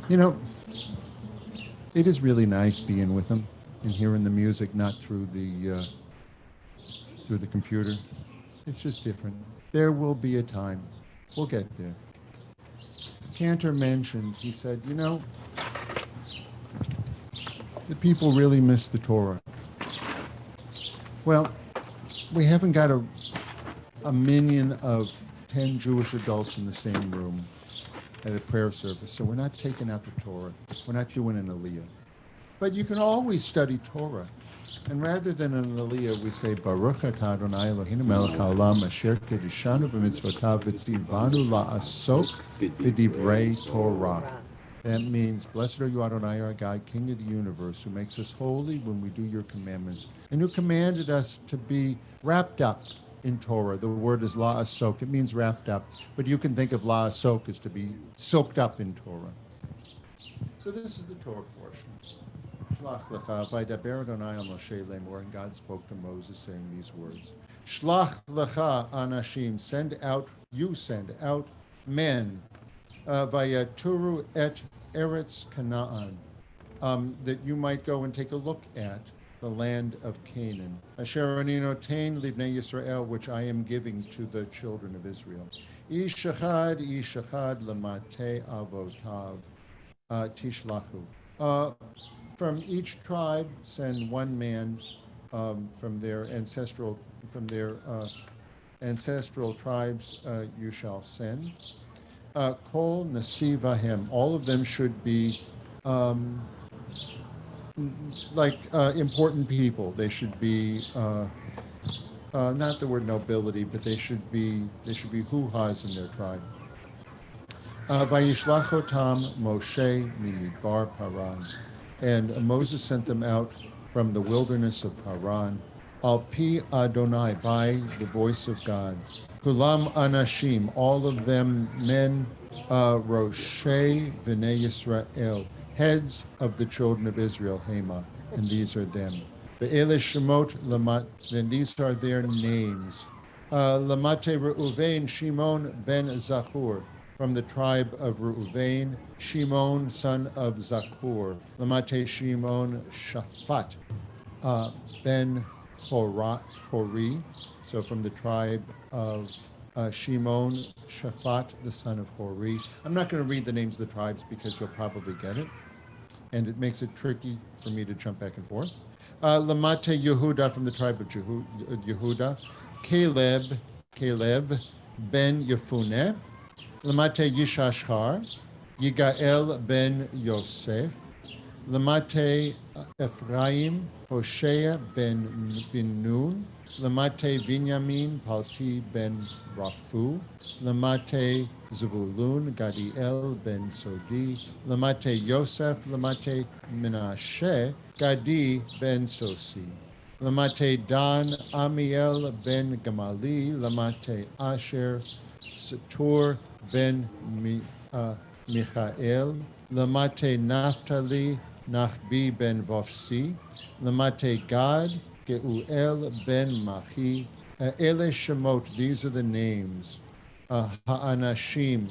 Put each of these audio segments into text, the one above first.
You know, it is really nice being with them and hearing the music, not through the computer. It's just different. There will be a time. We'll get there. Cantor mentioned, he said, the people really miss the Torah. Well, we haven't got a minion of 10 Jewish adults in the same room at a prayer service, so we're not taking out the Torah. We're not doing an aliyah. But you can always study Torah. And rather than an aliyah, we say, Baruch atah Adonai Eloheinu melech haolam asher kedishanu b'mitzvotav v'tzivanu la'asok b'divrei Torah. That means, blessed are you, Adonai, our God, King of the universe, who makes us holy when we do your commandments, and who commanded us to be wrapped up in Torah. The word is la'asok. It means wrapped up. But you can think of la'asok as to be soaked up in Torah. So this is the Torah portion. Shlach lecha vaydaber Adonai al Moshe lemor, and God spoke to Moses saying these words. Shlach lecha anashim, send out men, vayaturu et eretz Canaan, that you might go and take a look at the land of Canaan. Asher ani noten livnei Yisrael, which I am giving to the children of Israel. Ish echad lamate avotav tishlachu. From each tribe, send one man from their ancestral tribes. You shall send. Kol nasivahem. All of them should be important people. They should be not the word nobility, but they should be hoo-has in their tribe. Vayishlachotam Moshe midbar Paran. And Moses sent them out from the wilderness of Paran, al pi Adonai, by the voice of God. Kulam anashim, all of them men, roshei v'nei Yisrael, heads of the children of Israel, Hema, and these are them. Ve'ele shemot lamat, and these are their names. Lamate Reuven, Shimon ben Zachur, from the tribe of Reuven, Shimon, son of Zakur. Lamate Shimon Shaphat ben Hori, so from the tribe of Shimon Shaphat, the son of Hori. I'm not going to read the names of the tribes because you'll probably get it, and it makes it tricky for me to jump back and forth. Lamate Yehuda, from the tribe of Yehuda. Caleb ben Yefuneh. Lamate Yishashar, Yigael ben Yosef. Lamate Ephraim, Hoshea ben Nun. Lamate Binyamin, Palti ben Rafu. Lamate Zvulun, Gadiel ben Sodi. Lamate Yosef, Lamate Menashe, Gadi ben Sosi. Lamate Dan, Amiel ben Gamali. Lamate Asher, Satur ben Michael. Lamate Naphtali, Nachbi ben Vofsi. Lamate Gad, Geuel ben Machi. Ele Shemot, these are the names. Ha'anashim,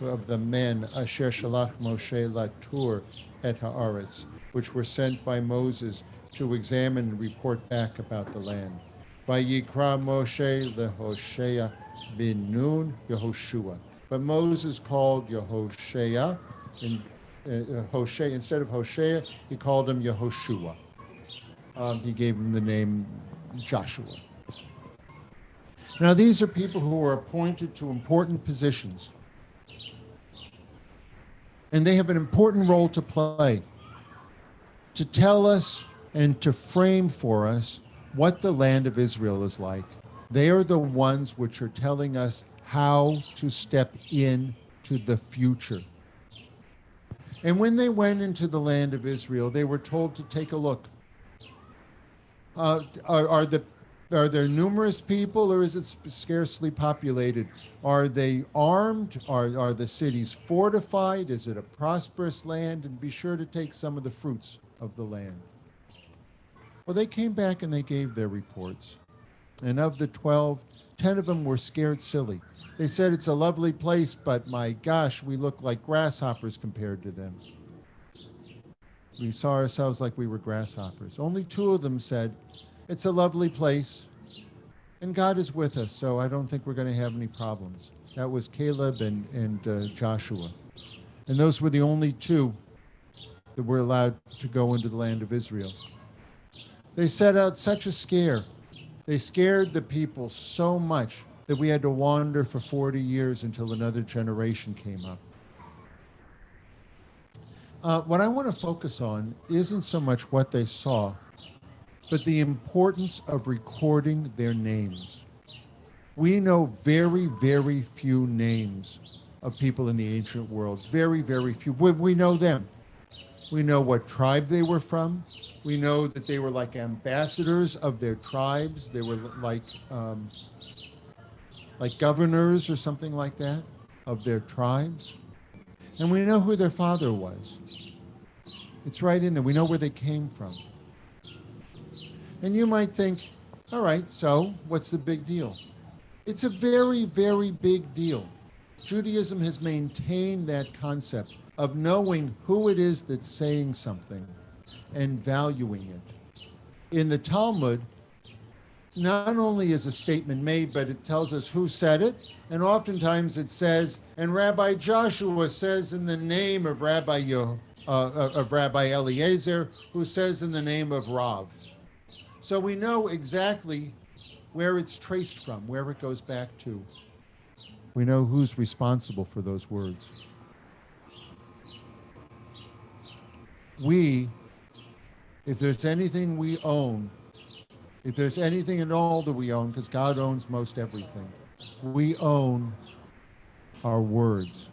of the men, Asher Shalach Moshe Latur et Haaretz, which were sent by Moses to examine and report back about the land. Vayikra Moshe leHoshea bin Nun Yehoshua. But Moses called Yehoshea, Hoshea, instead of Hoshea, he called him Yehoshua. He gave him the name Joshua. Now, these are people who are appointed to important positions. And they have an important role to play, to tell us and to frame for us what the land of Israel is like. They are the ones which are telling us how to step into the future. And when they went into the land of Israel, they were told to take a look. Are there numerous people, or is it scarcely populated? Are they armed? Are the cities fortified? Is it a prosperous land? And be sure to take some of the fruits of the land. Well, they came back and they gave their reports. And of the 12, 10 of them were scared silly. They said it's a lovely place, but my gosh, we look like grasshoppers compared to them. We saw ourselves like we were grasshoppers. Only two of them said, it's a lovely place, and God is with us, so I don't think we're going to have any problems. That was Caleb and Joshua. And those were the only two that were allowed to go into the land of Israel. They set out such a scare. They scared the people so much that we had to wander for 40 years until another generation came up. What I want to focus on isn't so much what they saw, but the importance of recording their names. We know very, very few names of people in the ancient world. Very, very few. We know them. We know what tribe they were from. We know that they were like ambassadors of their tribes. They were like governors or something like that of their tribes. And we know who their father was. It's right in there. We know where they came from. And you might think, all right, so what's the big deal? It's a very, very big deal. Judaism has maintained that concept of knowing who it is that's saying something and valuing it. In the Talmud, not only is a statement made, but it tells us who said it, and oftentimes it says, and Rabbi Joshua says in the name of Rabbi Eliezer, who says in the name of Rav. So we know exactly where it's traced from, where it goes back to. We know who's responsible for those words. We, if there's anything we own, if there's anything at all that we own, because God owns most everything, we own our words.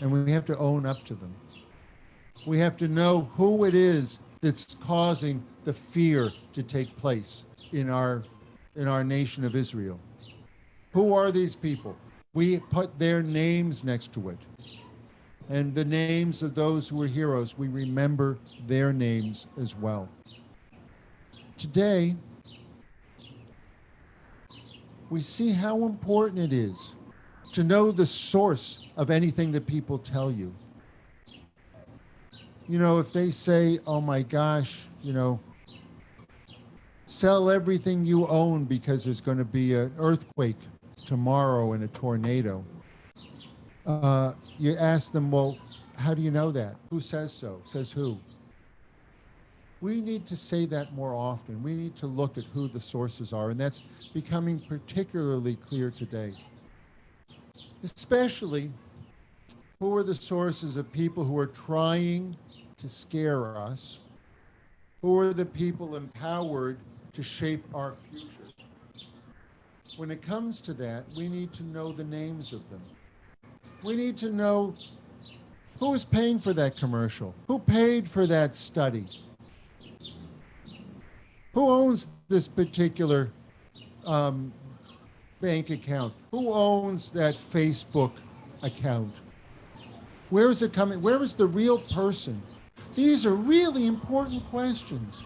And we have to own up to them. We have to know who it is that's causing the fear to take place in our nation of Israel. Who are these people? We put their names next to it. And the names of those who were heroes, we remember their names as well. Today, we see how important it is to know the source of anything that people tell you. You know, if they say, oh my gosh, you know, sell everything you own because there's going to be an earthquake tomorrow and a tornado. You ask them, well, how do you know that? Who says so? Says who? We need to say that more often. We need to look at who the sources are, and that's becoming particularly clear today. Especially, who are the sources of people who are trying to scare us? Who are the people empowered to shape our future? When it comes to that, we need to know the names of them. We need to know who is paying for that commercial, who paid for that study, who owns this particular bank account, who owns that Facebook account, where is it coming, where is the real person? These are really important questions.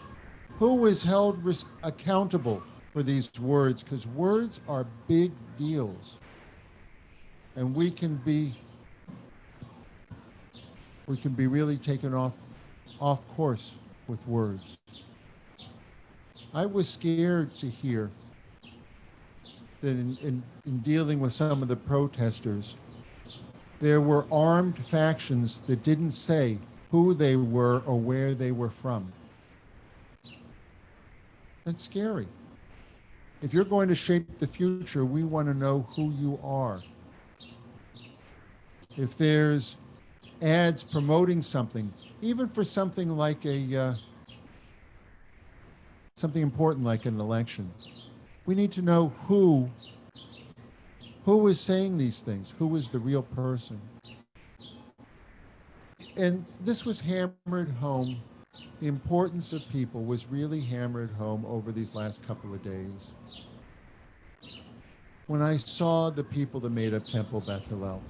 Who is held accountable for these words? Because words are big deals. And we can be really taken off course with words. I was scared to hear that in dealing with some of the protesters, there were armed factions that didn't say who they were or where they were from. That's scary. If you're going to shape the future, we want to know who you are. If there's ads promoting something, even for something like something important like an election, we need to know who is saying these things, who is the real person. And this was hammered home. The importance of people was really hammered home over these last couple of days. When I saw the people that made up Temple Beth Hillel,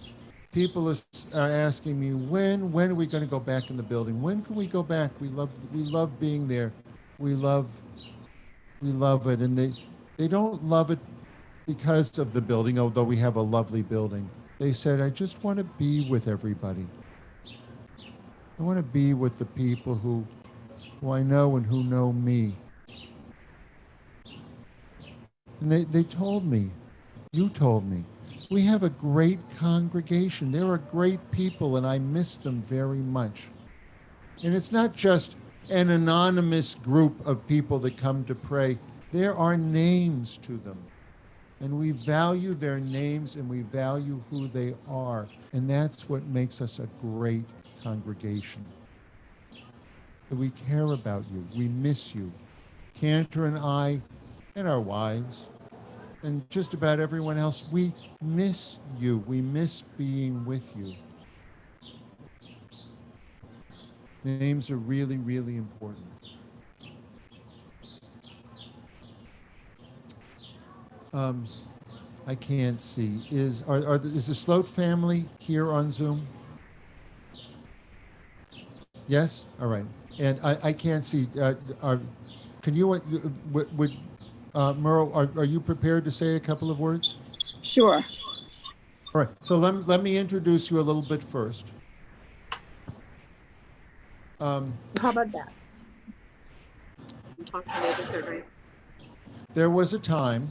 people are asking me, when are we going to go back in the building? When can we go back? We love being there. We love it. And they don't love it because of the building, although we have a lovely building, they said, I just want to be with everybody. I want to be with the people who I know and who know me. And they told me, you told me, we have a great congregation. There are great people, and I miss them very much. And it's not just an anonymous group of people that come to pray. There are names to them. And we value their names and we value who they are. And that's what makes us a great congregation. We care about you. We miss you. Cantor and I and our wives and just about everyone else, we miss you. We miss being with you. Names are really, really important. I can't see. Is the Sloat family here on Zoom? Yes? All right. And I can't see. Can you, would Merle, are you prepared to say a couple of words? Sure. All right. So let me introduce you a little bit first. How about that? I'm talking to the third, right? There was a time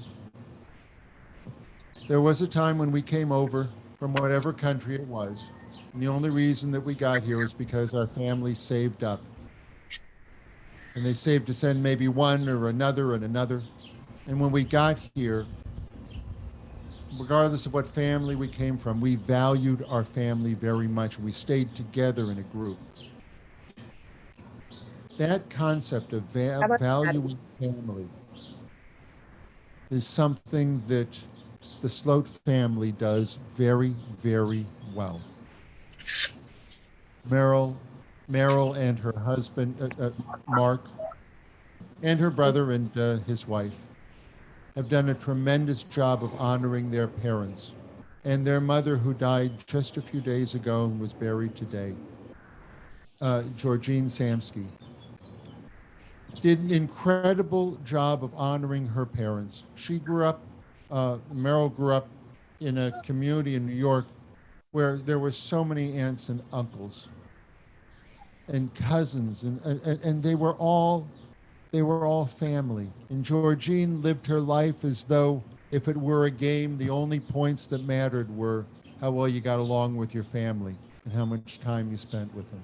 when we came over from whatever country it was. And the only reason that we got here is because our family saved up. And they saved to send maybe one or another and another. And when we got here, regardless of what family we came from, we valued our family very much. We stayed together in a group. That concept of valuing family is something that the Sloat family does very, very well. Meryl and her husband, Mark, and her brother and his wife have done a tremendous job of honoring their parents and their mother, who died just a few days ago and was buried today, Georgine Samsky, did an incredible job of honoring her parents. She grew up, Meryl grew up in a community in New York where there were so many aunts and uncles and cousins, and they were all family. And Georgine lived her life as though if it were a game, the only points that mattered were how well you got along with your family and how much time you spent with them.